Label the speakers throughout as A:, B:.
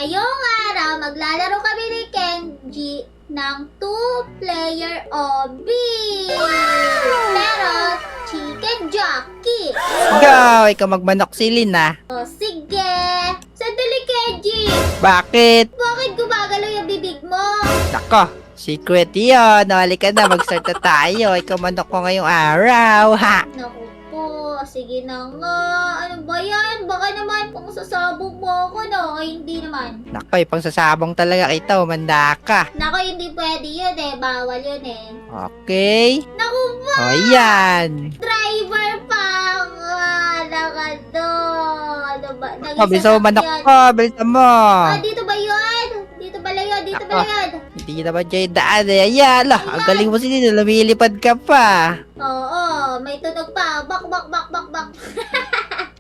A: Ngayong araw, maglalaro kami ni Kenji ng 2-player obby. Pero, chicken jockey.
B: Go! Ikaw magmanok si Lin ah.
A: O, sige. Sandali, Kenji.
B: Bakit?
A: Bakit gumagalaw yung bibig mo?
B: Nako, secret yun. Halika na, mag-start na tayo. Ikaw manok ko ngayong araw, ha?
A: Naku po, sige na nga. Ano ba yan? Baka naman kung sasabog mo ako, no? Ay, hindi naman.
B: Nako, ipang sasabong talaga kita. Umanda ka.
A: Naku, hindi pwede yun eh. Bawal yun eh.
B: Okay.
A: Naku po,
B: O, yan.
A: driver pa nga. Nakado. Ano ba?
B: O, bisa mo manok ko. Bilisan mo.
A: Ah, dito ba yun? Dito pala yun. Dito pala yun.
B: Hindi naman dyan yung daan eh. Ayan, lah. Ang galing mo si Lin. Lumilipad ka pa.
A: Oo, may tunog pa. Bak, bak, bak, bak, bak.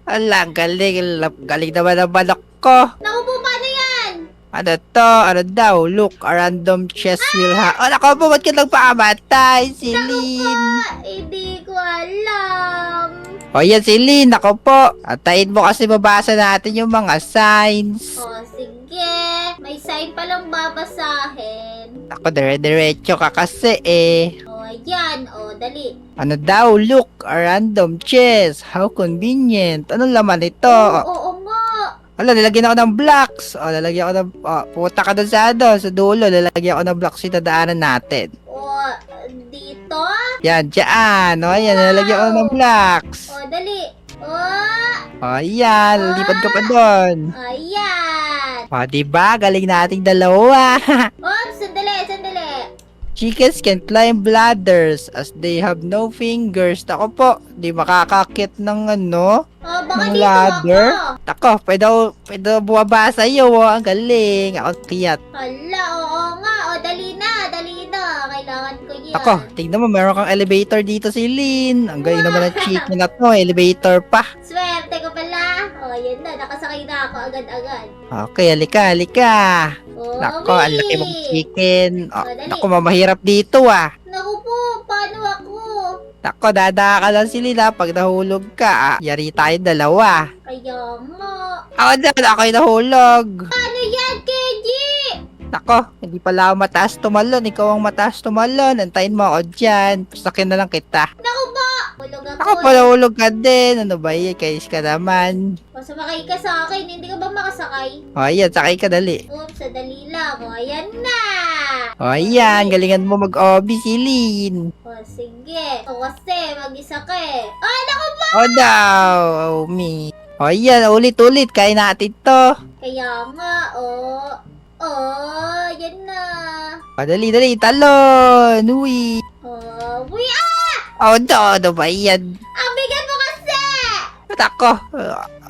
B: Ala, ang galing. Galing naman ang manok ko.
A: Naku po, paano yan?
B: Ano to? Ano daw? Look, a random chest will ha... Oh, nako po, ba't ka nagpaamatay? Si Lin.
A: Ah, hindi ko alam.
B: O yan si Lin, nako po. Atayin mo kasi mabasa natin yung mga signs.
A: O, sige. May sign palang babasahin.
B: Ako, dire-diretso ka kasi eh.
A: O, ayan. O, dali.
B: Ano daw? Look, a random chest. How convenient. Anong laman ito?
A: Oo nga.
B: Wala, lalagyan ako ng blocks. O, lalagyan ako ng... puta ka doon sa dulo. Lalagyan ako ng blocks yung dadaanan natin.
A: O, dito.
B: Yan, dyan. O, yan, lalagyan ako ng blocks.
A: O, dali. O,
B: O, yan, lipad ka pa doon.
A: ayan.
B: O, diba? Galing nating dalawa.
A: Oh, sandali, sandali.
B: Chickens can climb ladders as they have no fingers. Tako po, di makakakit ng ano,
A: Oh, baka
B: ng
A: dito
B: ladder.
A: ako.
B: Tako, pwede bumaba sa'yo. Oh. Ang galing. Ako kiyat.
A: Hala, oo nga. O, dali na, dali na. Kailangan ko yan.
B: Tako, tingnan mo, meron kang elevator dito si Lin. Ang galing naman ng chicken na to. Elevator pa.
A: Swerte ko pala. O, yan na. Nakasakay na ako agad-agad.
B: Okay, halika.
A: Oh,
B: Nako, ang laki mong
A: wait.
B: chicken. Oh,
A: Dali.
B: nako, mamahirap dito ah.
A: Naku po, paano ako?
B: Nako, dada ka lang si Lin ah. Pag nahulog ka, yari tayo dalawa.
A: Kaya nga.
B: Ako na, ako yung nahulog.
A: Paano yan, Kenji?
B: Nako, hindi pala ako mataas tumalon. Ikaw ang mataas tumalon. Antayin mo ako dyan. Sakin na lang kita.
A: Naku po. Hulog ako.
B: Ako pala hulog ka din. Ano ba yun? Kayos ka naman.
A: O, sumakay ka sa akin. Hindi ka ba makasakay?
B: O, ayan. Sakay ka dali.
A: Oops, sadali lang. O, ayan na.
B: O, ayan. Galingan mo mag-obi si Lin.
A: O, sige. O, kasi, mag-isa ka eh. Ay, naku po.
B: O daw. Oh, me. O, ayan. Ulit-ulit. Kaya natin to.
A: Kaya nga, yan na.
B: O, dali. Talon. Uy.
A: Uy,
B: O, ano ba yan?
A: ang bigat mo kasi!
B: Nako.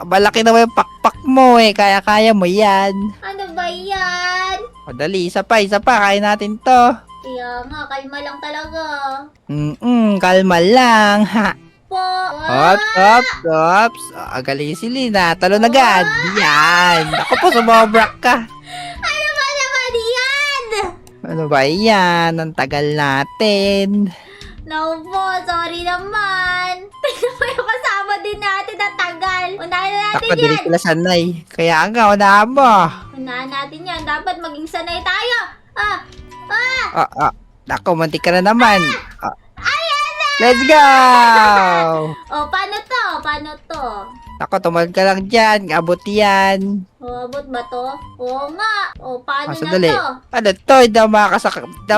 B: Malaki naman yung pakpak mo eh. Kaya-kaya mo yan.
A: Ano ba yan?
B: O, dali. Isa pa. Kaya natin to.
A: Kaya nga, kalma lang talaga.
B: Kalma lang, ha.
A: Po.
B: Ops. Galing si Lina. Talon agad. Yan. Ako po, sumobrak ka.
A: Ano ba naman yan?
B: Ano ba yan? Ang tagal natin.
A: No po, sorry naman. Tignan mo yung kasama din natin na tagal. Unahan na natin
B: Ako, dili
A: yan.
B: sila sanay. Kaya nga, unahan mo.
A: Unahan natin yan. Dapat maging sanay tayo.
B: Ako, mantik ka na naman. Let's go!
A: O, paano to? Paano to?
B: Ako, tumalon ka lang dyan. Abot yan.
A: O, abot ba to? Oo nga. O, paano na
B: Sandali.
A: to?
B: Ano to? Hindi ako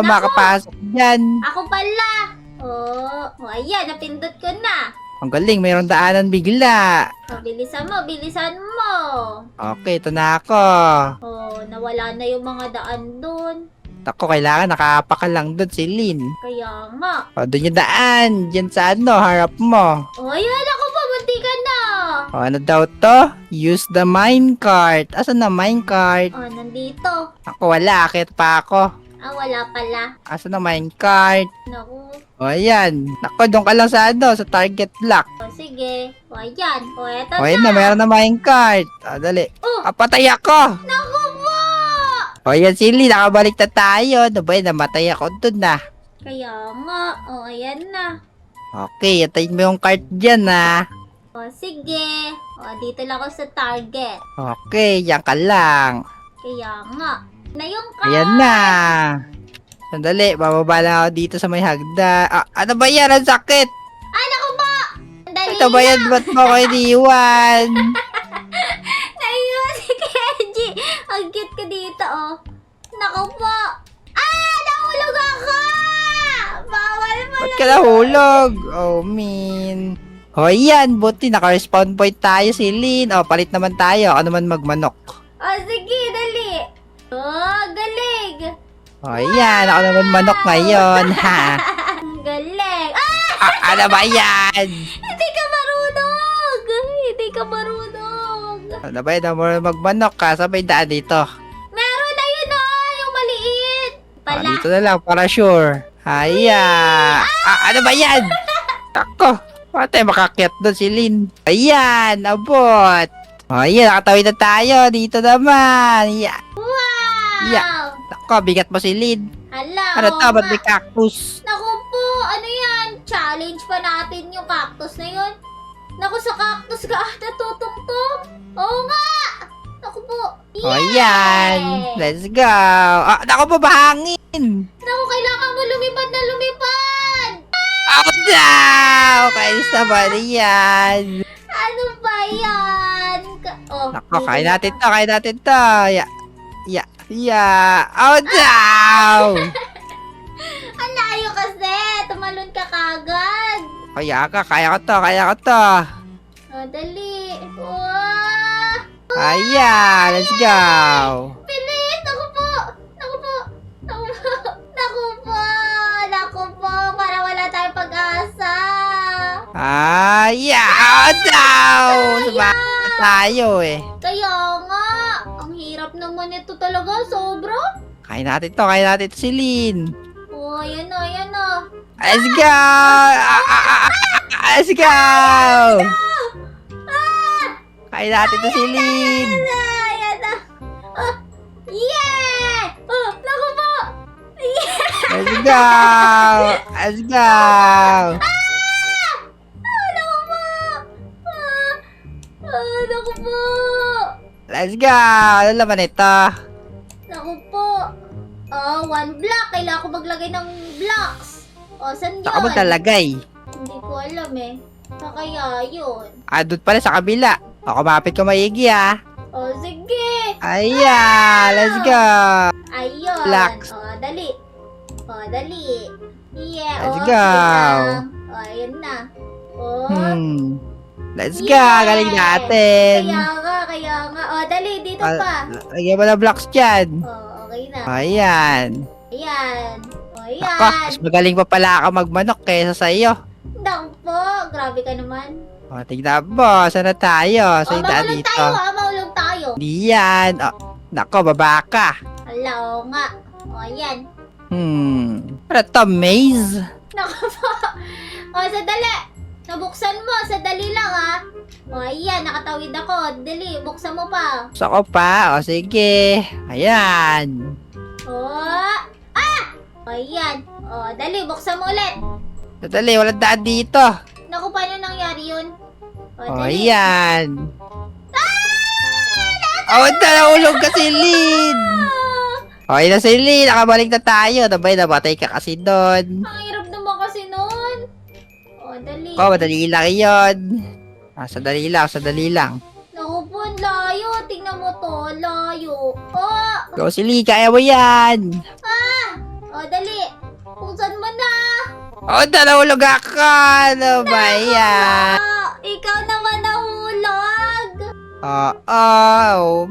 B: makapasok dyan.
A: Ako pala. Ayan, napindot ko na.
B: Ang galing, mayroong daanan bigla.
A: O, bilisan mo, bilisan mo.
B: Okay, ito na ako.
A: Nawala na yung mga daan doon.
B: Ako, kailangan nakapa ka lang doon si Lin.
A: Kaya nga.
B: O, doon yung daan. Diyan sa harap mo.
A: Ayan, ako pa, bunti ka na.
B: O, ano daw to? Use the minecart. Asan na minecart?
A: Nandito.
B: Ako, wala. Akit pa ako.
A: Wala pala.
B: Asan na minecart?
A: Naku.
B: O, ayan. Nako, doon ka lang sa sa target block.
A: Sige. Ayan. Eto
B: O, ayan na. Meron na minecart. O, dali. Patay ako.
A: Naku po!
B: O, ayan si Lin. Nakabalik na tayo. Ano ba yun? Namatay ako doon na.
A: Kaya nga. Ayan na.
B: Okay, atayin mo yung cart dyan ah.
A: Sige. Dito lang ako sa target.
B: Okay, yan ka lang.
A: Kaya nga. Na yung ka.
B: Ayan na. Sandali, bababa lang ako dito sa may hagda. Ano ba yan? Ang sakit!
A: Ay, naku po! Dali
B: Ito ba yan? Ba't mo ako iniwan?
A: Naiiwan si Kenji. Ang cute ka dito, oh. Naku po. Ah! Nahulog ako! Bawal mo
B: Ba't ka nahulog? Oh, min. O, yan. Buti, naka-respawn point tayo si Lin. O, palit naman tayo. Ako naman magmanok.
A: Oh, sige, dali. Oh, galing.
B: O, yan. Ako naman manok ngayon. Ha?
A: Ang galing. Ah!
B: Ano ba yan?
A: Hindi ka marunong. Hindi ka marunong.
B: Ano ba yan? Ako magmanok ka. Sabay daan dito.
A: Meron na yun, oh. Yung maliit. Pala.
B: Dito na lang para sure. Haya. Ano ba yan? Ako. Pati makakyat doon si Lin. Ayan. Abot. O, ayan. Nakatawid na tayo. Dito naman. Yeah.
A: Wow.
B: Yeah. Ako, bigat mo si Lin.
A: Hala,
B: Ano
A: oo
B: to? Ba't
A: nga.
B: may cactus?
A: Naku po, ano yan? Challenge pa natin yung cactus na yun. Naku, sa cactus ka natutungtong. Oo nga! Naku po.
B: O, ayan. Let's go. Naku po, bahangin.
A: Naku, kailangan mo lumipad na lumipad.
B: Ako daw. Kainis na ba yan?
A: Ano ba yan? Oh,
B: Naku, kain natin to. Kain natin to. Ako daw.
A: Ang layo kasi. Tumalon ka kagad.
B: Kaya ko to.
A: Oh, dali. Wow!
B: Ayan. Let's go.
A: Bilis! Naku po! Naku po! Naku po! Naku po! Naku po! Para wala tayong pag-asa.
B: Ako daw. Sumama tayo eh.
A: Kaya nga, ang hirap naman ito talaga, sobra.
B: Kain natin to si Lin.
A: Oh, ayan na, ayan na.
B: Let's go! Let's go! Kain natin to si Lin.
A: Ayan na, ayan na. Ah, yeah! Oh, naku po! Yeah!
B: Let's go! Let's go!
A: Ah, naku po! Naku po!
B: Let's go! Ano laman ito?
A: Naku po. One block. Kailangan ko maglagay ng blocks. Saan yun?
B: Saka maglalagay.
A: Hindi ko alam eh. Sa kaya yun?
B: Doon pala sa kabila. Kumapit ka maigi
A: Sige.
B: Ayan! Let's go!
A: Ayun.
B: Blocks.
A: Dali. Dali. Yeah.
B: Let's
A: sige
B: go.
A: lang. Ayun na.
B: Let's go!
A: Yeah.
B: Galing natin!
A: Kaya nga. Dali. Dito pa.
B: Lagyan mo na blocks dyan.
A: Okay na.
B: Ayan.
A: Ayan.
B: Ako, mas magaling pa pala ako magmanok kaysa sa iyo.
A: Naku po. Grabe ka naman.
B: Tignan mo. Saan na tayo? Sa daan
A: Mahulog
B: dito.
A: tayo mahulog tayo.
B: Hindi yan. Nako, baba ka.
A: Hala, oo nga. Ayan.
B: Ano to? Maze?
A: Naku po. Sadali. Nabuksan mo. Sadali lang, ayan. Nakatawid ako. Dali, buksan mo pa.
B: Gusto ko pa. Sige. Ayan.
A: Ayan. Dali, buksan mo ulit.
B: Dali, walang daan dito.
A: Naku, paano nangyari yun? Dali.
B: Ayan. Nahulog ka si Lin. Okay na si Lin. Nakabalik na tayo. Nabatay ka kasi doon.
A: Ang hirap naman kasi nun. Dali.
B: Madali lang yun. Sadali lang.
A: Naku po, ang layo. Tingnan mo to. Layo.
B: Go si Lin, kaya mo yan.
A: Dali. Buksan mo na.
B: Nahulog ako. Ano ba yan?
A: Ikaw naman nahulog.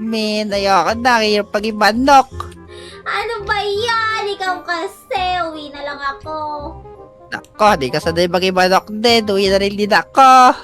B: Min. Ayoko na. Hirap pag-imanok.
A: Ano ba yan? Ikaw kasi. Uwi na lang ako.
B: Nako, di ka sanay mag-imanok din. Uwi na rin din ako.